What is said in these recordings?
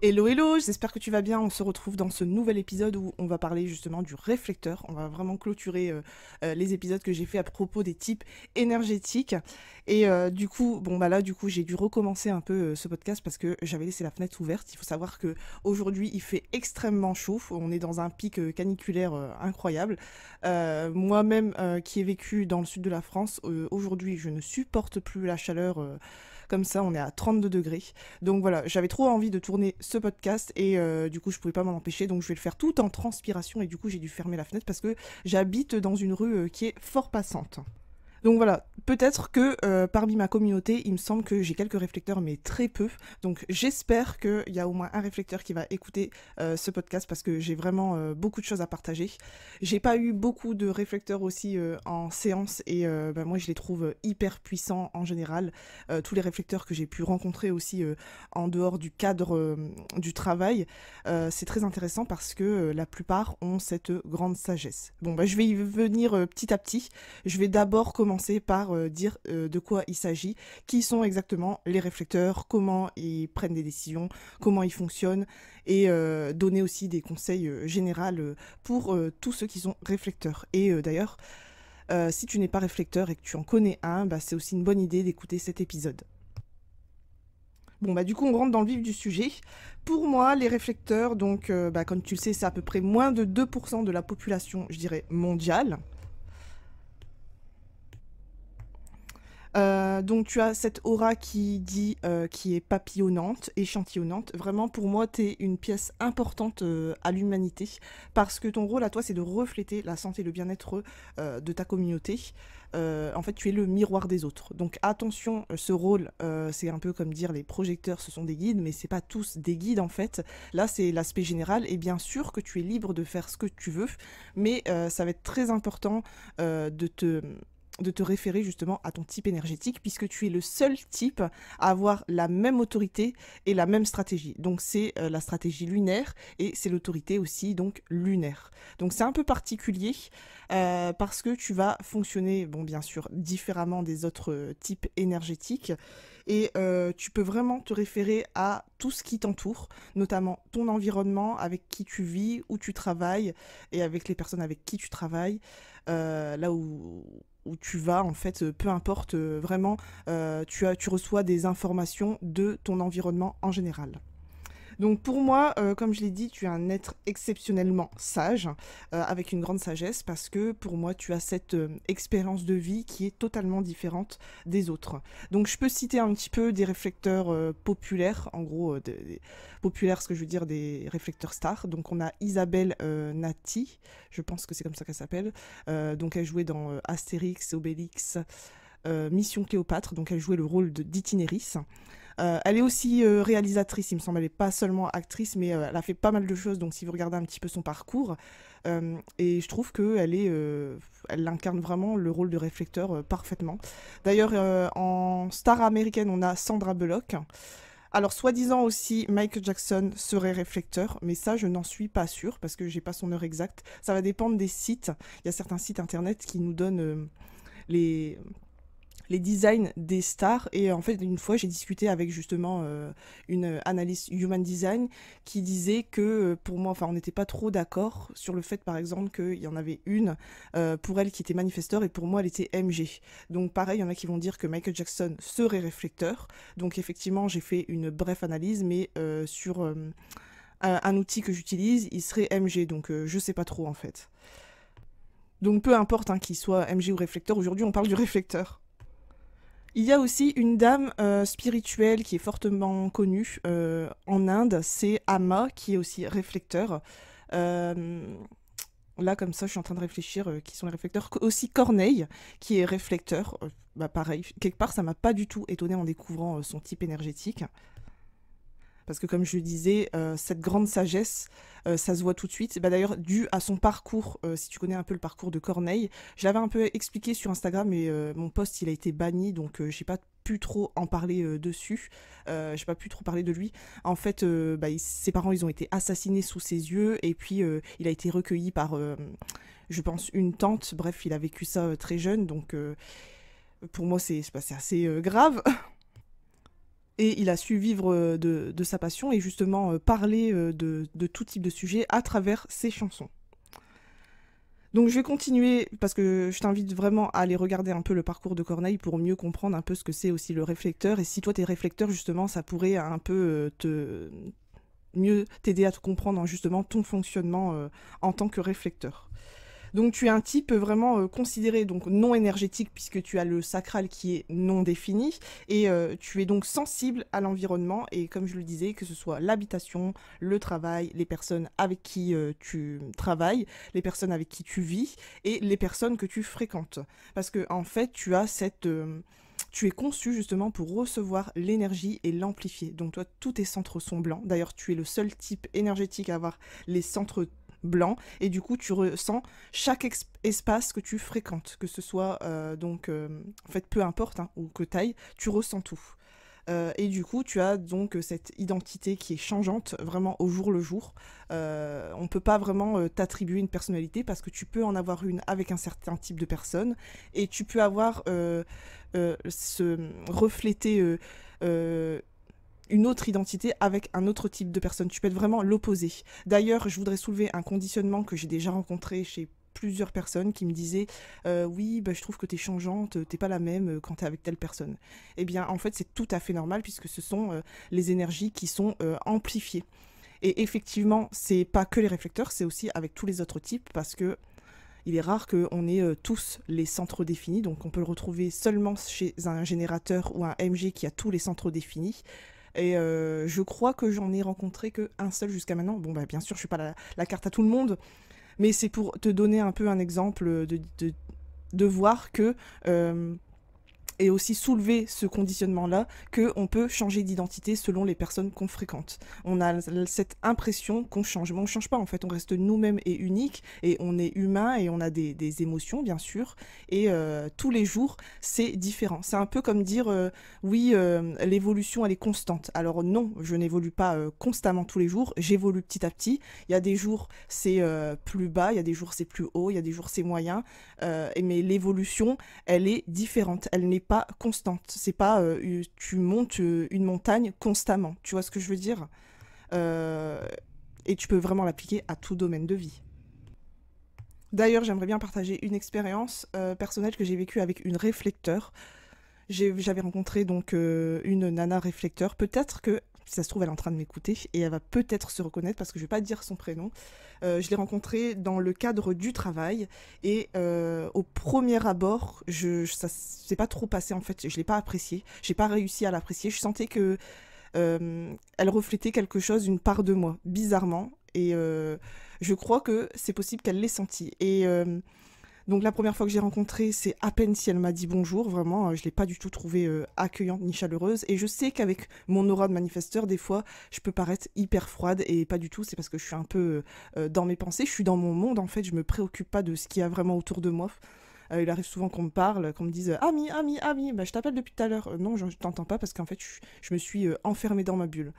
Hello hello, j'espère que tu vas bien. On se retrouve dans ce nouvel épisode où on va parler justement du réflecteur. On va vraiment clôturer les épisodes que j'ai fait à propos des types énergétiques. Et du coup, bon bah là du coup j'ai dû recommencer un peu ce podcast parce que j'avais laissé la fenêtre ouverte. Il faut savoir que aujourd'hui il fait extrêmement chaud. On est dans un pic caniculaire incroyable. Moi-même qui ai vécu dans le sud de la France, aujourd'hui je ne supporte plus la chaleur. Comme ça, on est à 32 degrés. Donc voilà, j'avais trop envie de tourner ce podcast et du coup, je pouvais pas m'en empêcher. Donc je vais le faire tout en transpiration et du coup, j'ai dû fermer la fenêtre parce que j'habite dans une rue qui est fort passante. Donc voilà, peut-être que parmi ma communauté, il me semble que j'ai quelques réflecteurs, mais très peu. Donc j'espère qu'il y a au moins un réflecteur qui va écouter ce podcast parce que j'ai vraiment beaucoup de choses à partager. J'ai pas eu beaucoup de réflecteurs aussi en séance et moi je les trouve hyper puissants en général. Tous les réflecteurs que j'ai pu rencontrer aussi en dehors du cadre du travail, c'est très intéressant parce que la plupart ont cette grande sagesse. Bon, bah, je vais y venir petit à petit. Je vais d'abord commencer par dire de quoi il s'agit, qui sont exactement les réflecteurs, comment ils prennent des décisions, comment ils fonctionnent, et donner aussi des conseils généraux pour tous ceux qui sont réflecteurs. Et d'ailleurs, si tu n'es pas réflecteur et que tu en connais un, bah, c'est aussi une bonne idée d'écouter cet épisode. Bon bah du coup on rentre dans le vif du sujet. Pour moi les réflecteurs, donc bah, comme tu le sais c'est à peu près moins de 2% de la population je dirais mondiale. Donc tu as cette aura qui dit qui est papillonnante, échantillonnante. Vraiment pour moi t'es une pièce importante à l'humanité parce que ton rôle à toi c'est de refléter la santé et le bien-être de ta communauté. En fait tu es le miroir des autres. Donc attention, ce rôle c'est un peu comme dire les projecteurs ce sont des guides mais c'est pas tous des guides en fait. Là c'est l'aspect général et bien sûr que tu es libre de faire ce que tu veux mais ça va être très important de te référer justement à ton type énergétique puisque tu es le seul type à avoir la même autorité et la même stratégie. Donc c'est la stratégie lunaire et c'est l'autorité aussi donc lunaire. Donc c'est un peu particulier parce que tu vas fonctionner, bon bien sûr, différemment des autres types énergétiques et tu peux vraiment te référer à tout ce qui t'entoure, notamment ton environnement avec qui tu vis, où tu travailles et avec les personnes avec qui tu travailles, là où tu vas, en fait, peu importe, vraiment, tu reçois des informations de ton environnement en général. Donc pour moi, comme je l'ai dit, tu es un être exceptionnellement sage, avec une grande sagesse, parce que pour moi, tu as cette expérience de vie qui est totalement différente des autres. Donc je peux citer un petit peu des réflecteurs populaires, en gros, populaires, ce que je veux dire, des réflecteurs stars. Donc on a Isabelle Nati, je pense que c'est comme ça qu'elle s'appelle. Donc elle jouait dans Astérix, Obélix, Mission Cléopâtre, donc elle jouait le rôle d'Itinéris. Elle est aussi réalisatrice, il me semble. Elle n'est pas seulement actrice, mais elle a fait pas mal de choses. Donc, si vous regardez un petit peu son parcours, et je trouve elle incarne vraiment le rôle de réflecteur parfaitement. D'ailleurs, en star américaine, on a Sandra Bullock. Alors, soi-disant aussi, Michael Jackson serait réflecteur, mais ça, je n'en suis pas sûre parce que j'ai pas son heure exacte. Ça va dépendre des sites. Il y a certains sites internet qui nous donnent les les designs des stars et en fait une fois j'ai discuté avec justement une analyste human design qui disait que pour moi enfin on n'était pas trop d'accord sur le fait par exemple qu'il y en avait une pour elle qui était manifesteur et pour moi elle était MG. Donc pareil il y en a qui vont dire que Michael Jackson serait réflecteur, donc effectivement j'ai fait une brève analyse mais sur un outil que j'utilise il serait MG, donc je sais pas trop en fait. Donc peu importe hein, qu'il soit MG ou réflecteur, aujourd'hui on parle du réflecteur. Il y a aussi une dame spirituelle qui est fortement connue en Inde, c'est Amma, qui est aussi réflecteur. Euh, Là, comme ça, je suis en train de réfléchir qui sont les réflecteurs. Aussi Corneille, qui est réflecteur. Bah, pareil, quelque part, ça m'a pas du tout étonné en découvrant son type énergétique. Parce que comme je le disais, cette grande sagesse, ça se voit tout de suite. Bah, d'ailleurs, dû à son parcours, si tu connais un peu le parcours de Corneille, je l'avais un peu expliqué sur Instagram, mais mon post il a été banni, donc j'ai pas pu trop en parler dessus. J'ai pas pu trop parler de lui. En fait, bah, ses parents ils ont été assassinés sous ses yeux, et puis il a été recueilli par, je pense, une tante. Bref, il a vécu ça très jeune, donc pour moi c'est assez grave. Et il a su vivre de sa passion et justement parler de tout type de sujet à travers ses chansons. Donc je vais continuer parce que je t'invite vraiment à aller regarder un peu le parcours de Corneille pour mieux comprendre un peu ce que c'est aussi le réflecteur. Et si toi t'es réflecteur justement, ça pourrait un peu mieux t'aider à te comprendre justement ton fonctionnement en tant que réflecteur. Donc tu es un type vraiment considéré donc non énergétique puisque tu as le sacral qui est non défini et tu es donc sensible à l'environnement et comme je le disais, que ce soit l'habitation, le travail, les personnes avec qui tu travailles, les personnes avec qui tu vis et les personnes que tu fréquentes. Parce que en fait tu as cette... tu es conçu justement pour recevoir l'énergie et l'amplifier. Donc toi, tous tes centres sont blancs. D'ailleurs, tu es le seul type énergétique à avoir les centres blanc et du coup tu ressens chaque espace que tu fréquentes, que ce soit en fait peu importe ou que taille, tu ressens tout. Et du coup tu as donc cette identité qui est changeante vraiment au jour le jour. On peut pas vraiment t'attribuer une personnalité parce que tu peux en avoir une avec un certain type de personne et tu peux avoir se refléter une autre identité avec un autre type de personne. Tu peux être vraiment l'opposé. D'ailleurs, je voudrais soulever un conditionnement que j'ai déjà rencontré chez plusieurs personnes qui me disaient oui, bah, je trouve que t'es changeante, t'es pas la même quand t'es avec telle personne. Eh bien, en fait, c'est tout à fait normal puisque ce sont les énergies qui sont amplifiées. Et effectivement, c'est pas que les réflecteurs, c'est aussi avec tous les autres types parce que il est rare qu'on ait tous les centres définis, donc on peut le retrouver seulement chez un générateur ou un MG qui a tous les centres définis. Et je crois que j'en ai rencontré qu'un seul jusqu'à maintenant. Bon, bah, bien sûr, je suis pas la carte à tout le monde, mais c'est pour te donner un peu un exemple de voir que et aussi soulever ce conditionnement-là, qu'on peut changer d'identité selon les personnes qu'on fréquente. On a cette impression qu'on change, mais on ne change pas en fait, on reste nous-mêmes et uniques, et on est humain, et on a des émotions bien sûr, et tous les jours c'est différent. C'est un peu comme dire, oui, l'évolution elle est constante. Alors non, je n'évolue pas constamment tous les jours, j'évolue petit à petit. Il y a des jours c'est plus bas, il y a des jours c'est plus haut, il y a des jours c'est moyen, mais l'évolution elle est différente, elle n'est pas constante. C'est pas tu montes une montagne constamment. Tu vois ce que je veux dire? Et tu peux vraiment l'appliquer à tout domaine de vie. D'ailleurs, j'aimerais bien partager une expérience personnelle que j'ai vécue avec une réflecteur. J'avais rencontré donc une nana réflecteur. Peut-être que, si ça se trouve, elle est en train de m'écouter et elle va peut-être se reconnaître parce que je vais pas dire son prénom. Je l'ai rencontrée dans le cadre du travail et au premier abord, ça s'est pas trop passé en fait. Je l'ai pas apprécié. J'ai pas réussi à l'apprécier. Je sentais que elle reflétait quelque chose, une part de moi, bizarrement. Et je crois que c'est possible qu'elle l'ait senti. Et donc la première fois que j'ai rencontré, c'est à peine si elle m'a dit bonjour, vraiment, je ne l'ai pas du tout trouvée accueillante ni chaleureuse. Et je sais qu'avec mon aura de manifesteur, des fois, je peux paraître hyper froide et pas du tout, c'est parce que je suis un peu dans mes pensées, je suis dans mon monde en fait, je me préoccupe pas de ce qu'il y a vraiment autour de moi. Il arrive souvent qu'on me parle, qu'on me dise Ami, Ami, Ami, bah, je t'appelle depuis tout à l'heure. Non, je t'entends pas parce qu'en fait, je me suis enfermée dans ma bulle.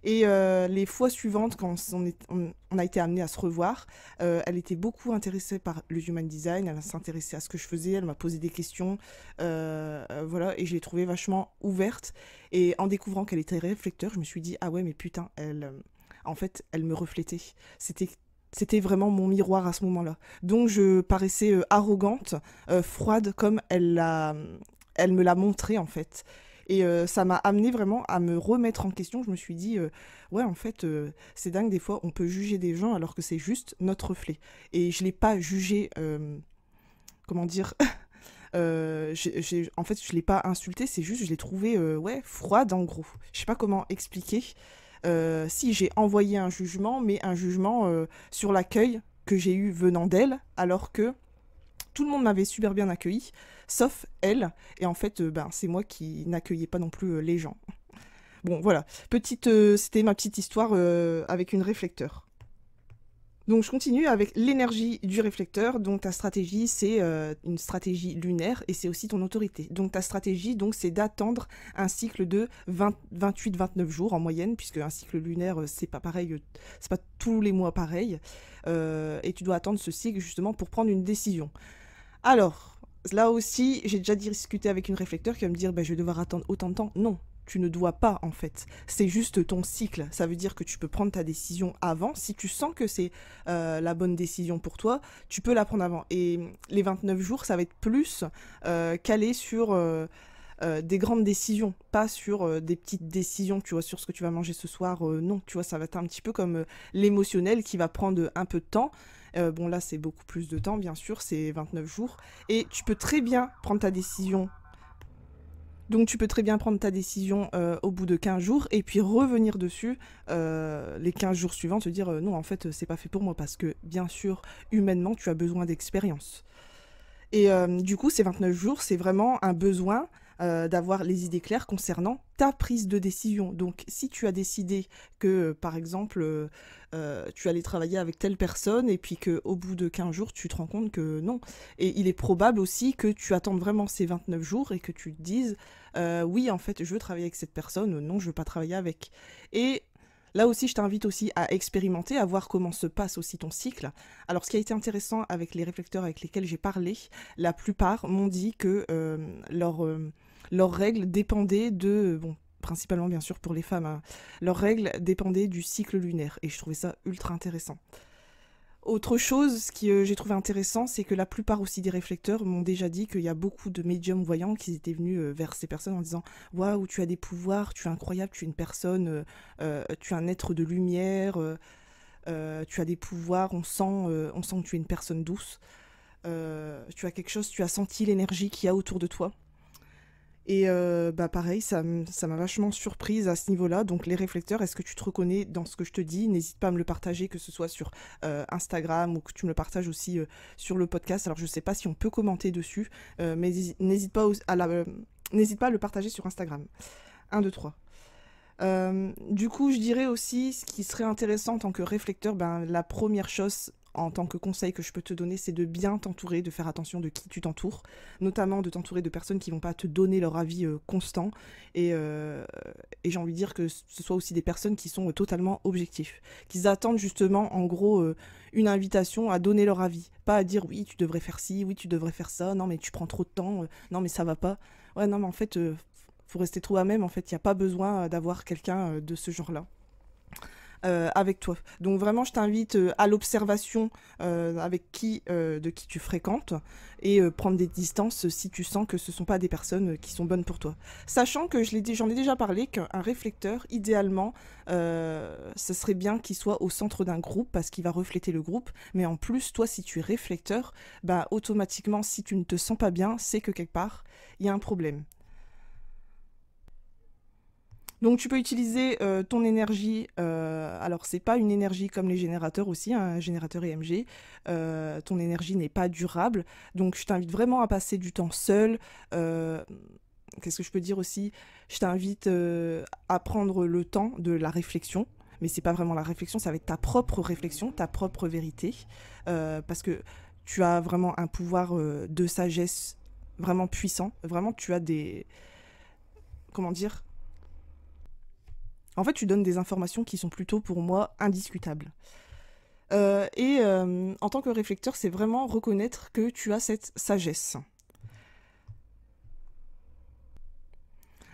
Et les fois suivantes, quand on a été amené à se revoir, elle était beaucoup intéressée par le human design, elle s'intéressait à ce que je faisais, elle m'a posé des questions, voilà, et je l'ai trouvée vachement ouverte. Et en découvrant qu'elle était réflecteur, je me suis dit, ah ouais, mais putain, en fait, elle me reflétait. C'était vraiment mon miroir à ce moment-là. Donc je paraissais arrogante, froide, comme elle me l'a montré en fait. Et ça m'a amené vraiment à me remettre en question. Je me suis dit, ouais, en fait, c'est dingue, des fois, on peut juger des gens alors que c'est juste notre reflet. Et je ne l'ai pas jugé, comment dire, en fait, je ne l'ai pas insulté, c'est juste, je l'ai trouvée, ouais, froide en gros. Je ne sais pas comment expliquer. Si j'ai envoyé un jugement, mais un jugement sur l'accueil que j'ai eu venant d'elle, alors que tout le monde m'avait super bien accueilli, sauf elle. Et en fait, c'est moi qui n'accueillais pas non plus les gens. Bon, voilà. C'était ma petite histoire avec une réflecteur. Donc je continue avec l'énergie du réflecteur. Donc ta stratégie, c'est une stratégie lunaire et c'est aussi ton autorité. Donc ta stratégie, donc, c'est d'attendre un cycle de 28-29 jours en moyenne, puisque un cycle lunaire, c'est pas pareil, c'est pas tous les mois pareil. Et tu dois attendre ce cycle justement pour prendre une décision. Alors, là aussi, j'ai déjà discuté avec une réflecteur qui va me dire je vais devoir attendre autant de temps. Non, tu ne dois pas en fait. C'est juste ton cycle. Ça veut dire que tu peux prendre ta décision avant. Si tu sens que c'est la bonne décision pour toi, tu peux la prendre avant. Et les 29 jours, ça va être plus calé sur des grandes décisions, pas sur des petites décisions, tu vois, sur ce que tu vas manger ce soir. Non, tu vois, ça va être un petit peu comme l'émotionnel qui va prendre un peu de temps. Bon, là, c'est beaucoup plus de temps, bien sûr, c'est 29 jours. Et tu peux très bien prendre ta décision. Donc, tu peux très bien prendre ta décision au bout de 15 jours et puis revenir dessus les 15 jours suivants, te dire non, en fait, c'est pas fait pour moi parce que, bien sûr, humainement, tu as besoin d'expérience. Et du coup, ces 29 jours, c'est vraiment un besoin d'avoir les idées claires concernant ta prise de décision. Donc, si tu as décidé que, par exemple, tu allais travailler avec telle personne et puis qu'au bout de 15 jours, tu te rends compte que non. Et il est probable aussi que tu attendes vraiment ces 29 jours et que tu te dises oui, en fait, je veux travailler avec cette personne, non, je veux pas travailler avec. Et là aussi, je t'invite aussi à expérimenter, à voir comment se passe aussi ton cycle. Alors, ce qui a été intéressant avec les réflecteurs avec lesquels j'ai parlé, la plupart m'ont dit que leurs règles dépendaient de... Bon, principalement bien sûr pour les femmes, hein, leurs règles dépendaient du cycle lunaire. Et je trouvais ça ultra intéressant. Autre chose, ce que j'ai trouvé intéressant, c'est que la plupart aussi des réflecteurs m'ont déjà dit qu'il y a beaucoup de médiums voyants qui étaient venus vers ces personnes en disant waouh, tu as des pouvoirs, tu es incroyable, tu es une personne, tu es un être de lumière, tu as des pouvoirs, on sent que tu es une personne douce, tu as quelque chose, tu as senti l'énergie qu'il y a autour de toi. Et bah pareil, ça m'a vachement surprise à ce niveau-là. Donc les réflecteurs, est-ce que tu te reconnais dans ce que je te dis? N'hésite pas à me le partager, que ce soit sur Instagram ou que tu me le partages aussi sur le podcast. Alors je sais pas si on peut commenter dessus, mais n'hésite pas n'hésite pas à le partager sur Instagram. 1, 2, 3. Du coup, je dirais aussi, ce qui serait intéressant en tant que réflecteur, ben, la première chose en tant que conseil que je peux te donner, c'est de bien t'entourer, de faire attention de qui tu t'entoures, notamment de t'entourer de personnes qui vont pas te donner leur avis constant, et j'ai envie de dire que ce soit aussi des personnes qui sont totalement objectifs, qu'ils attendent justement, en gros, une invitation à donner leur avis, pas à dire oui, tu devrais faire ci, oui, tu devrais faire ça, non, mais tu prends trop de temps, non, mais ça va pas. Ouais, non, mais en fait, faut rester toi-même, en fait, il n'y a pas besoin d'avoir quelqu'un de ce genre-là. Avec toi. Donc vraiment, je t'invite à l'observation de qui tu fréquentes et prendre des distances si tu sens que ce ne sont pas des personnes qui sont bonnes pour toi. Sachant que j'en ai déjà parlé, qu'un réflecteur, idéalement, ce serait bien qu'il soit au centre d'un groupe parce qu'il va refléter le groupe. Mais en plus, toi, si tu es réflecteur, bah, automatiquement, si tu ne te sens pas bien, c'est que quelque part, il y a un problème. Donc tu peux utiliser ton énergie, alors c'est pas une énergie comme les générateurs aussi, hein, un générateur EMG, ton énergie n'est pas durable, donc je t'invite vraiment à passer du temps seul. Qu'est-ce que je peux dire aussi? Je t'invite à prendre le temps de la réflexion, mais c'est pas vraiment la réflexion, ça va être ta propre réflexion, ta propre vérité, parce que tu as vraiment un pouvoir de sagesse vraiment puissant, vraiment tu as des... Comment dire? En fait, tu donnes des informations qui sont plutôt pour moi indiscutables. En tant que réflecteur, c'est vraiment reconnaître que tu as cette sagesse.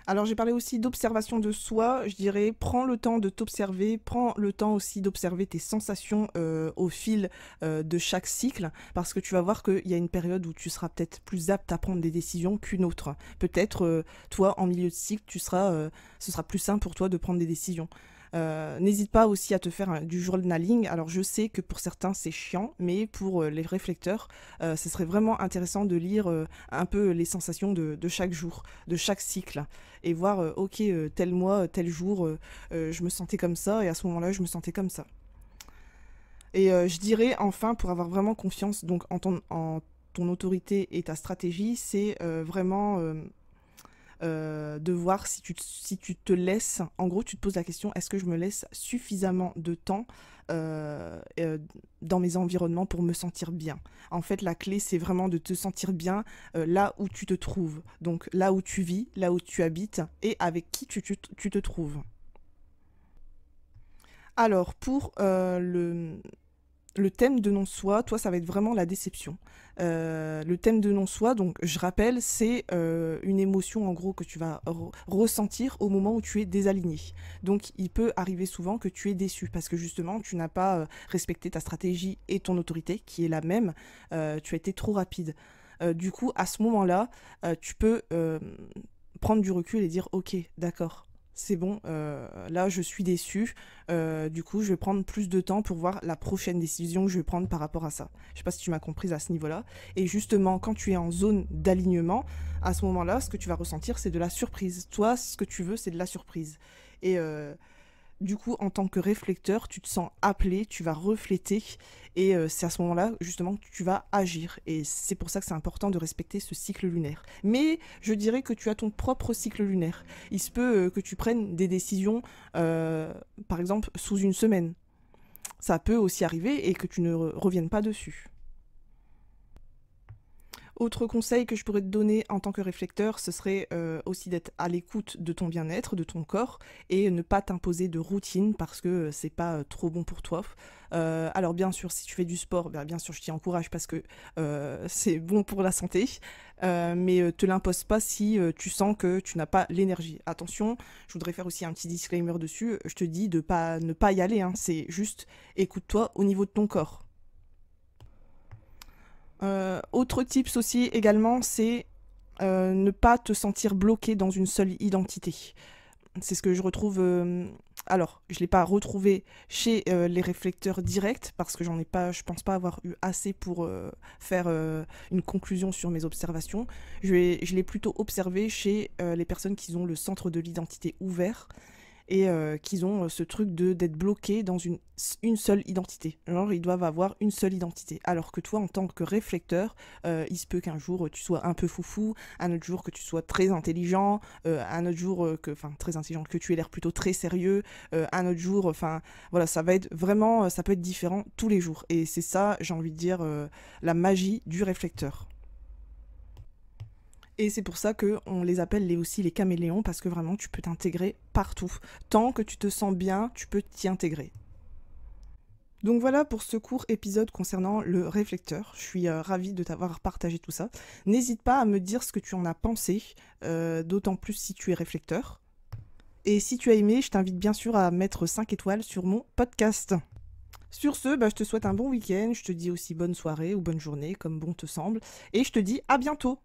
Alors j'ai parlé aussi d'observation de soi, je dirais prends le temps de t'observer, prends le temps aussi d'observer tes sensations au fil de chaque cycle, parce que tu vas voir qu'il y a une période où tu seras peut-être plus apte à prendre des décisions qu'une autre. Peut-être toi en milieu de cycle, ce sera plus simple pour toi de prendre des décisions. N'hésite pas aussi à te faire du journaling. Alors je sais que pour certains c'est chiant, mais pour les réflecteurs, ce serait vraiment intéressant de lire un peu les sensations de chaque jour, de chaque cycle, et voir, ok, tel mois, tel jour, je me sentais comme ça, et à ce moment-là, je me sentais comme ça. Et je dirais enfin, pour avoir vraiment confiance donc en ton autorité et ta stratégie, c'est vraiment de voir si tu te laisses, en gros tu te poses la question, est-ce que je me laisse suffisamment de temps dans mes environnements pour me sentir bien. En fait, la clé, c'est vraiment de te sentir bien là où tu te trouves, donc là où tu vis, là où tu habites et avec qui tu te trouves. Alors, pour Le thème de non-soi, toi, ça va être vraiment la déception. Le thème de non-soi, donc je rappelle, c'est une émotion en gros que tu vas ressentir au moment où tu es désaligné. Donc il peut arriver souvent que tu es déçu parce que justement tu n'as pas respecté ta stratégie et ton autorité qui est la même. Tu as été trop rapide. Du coup, à ce moment-là, tu peux prendre du recul et dire ok, d'accord. C'est bon, là je suis déçue, du coup je vais prendre plus de temps pour voir la prochaine décision que je vais prendre par rapport à ça. Je sais pas si tu m'as comprise à ce niveau-là. Et justement, quand tu es en zone d'alignement, à ce moment-là, ce que tu vas ressentir, c'est de la surprise. Toi, ce que tu veux, c'est de la surprise. Et du coup, en tant que réflecteur, tu te sens appelé, tu vas refléter, et c'est à ce moment-là, justement, que tu vas agir. Et c'est pour ça que c'est important de respecter ce cycle lunaire. Mais je dirais que tu as ton propre cycle lunaire. Il se peut que tu prennes des décisions, par exemple, sous une semaine. Ça peut aussi arriver et que tu ne reviennes pas dessus. Autre conseil que je pourrais te donner en tant que réflecteur, ce serait aussi d'être à l'écoute de ton bien-être, de ton corps, et ne pas t'imposer de routine parce que c'est pas trop bon pour toi. Alors bien sûr, si tu fais du sport, bien sûr je t'y encourage parce que c'est bon pour la santé, mais te l'impose pas si tu sens que tu n'as pas l'énergie. Attention, je voudrais faire aussi un petit disclaimer dessus, je te dis de ne pas y aller, hein. C'est juste écoute-toi au niveau de ton corps. Autre tips aussi également, c'est ne pas te sentir bloqué dans une seule identité. C'est ce que je retrouve. Alors, je ne l'ai pas retrouvé chez les réflecteurs directs parce que j'en ai pas, je pense pas avoir eu assez pour faire une conclusion sur mes observations. Je l'ai plutôt observé chez les personnes qui ont le centre de l'identité ouvert et qu'ils ont ce truc d'être bloqués dans une seule identité. Genre, ils doivent avoir une seule identité. Alors que toi, en tant que réflecteur, il se peut qu'un jour, tu sois un peu foufou, un autre jour que tu sois très intelligent, un autre jour très intelligent, que tu aies l'air plutôt très sérieux, un autre jour, voilà, ça va être vraiment, ça peut être différent tous les jours. Et c'est ça, j'ai envie de dire, la magie du réflecteur. Et c'est pour ça qu'on les appelle aussi les caméléons, parce que vraiment tu peux t'intégrer partout. Tant que tu te sens bien, tu peux t'y intégrer. Donc voilà pour ce court épisode concernant le réflecteur. Je suis ravie de t'avoir partagé tout ça. N'hésite pas à me dire ce que tu en as pensé, d'autant plus si tu es réflecteur. Et si tu as aimé, je t'invite bien sûr à mettre 5 étoiles sur mon podcast. Sur ce, je te souhaite un bon week-end, je te dis aussi bonne soirée ou bonne journée, comme bon te semble, et je te dis à bientôt.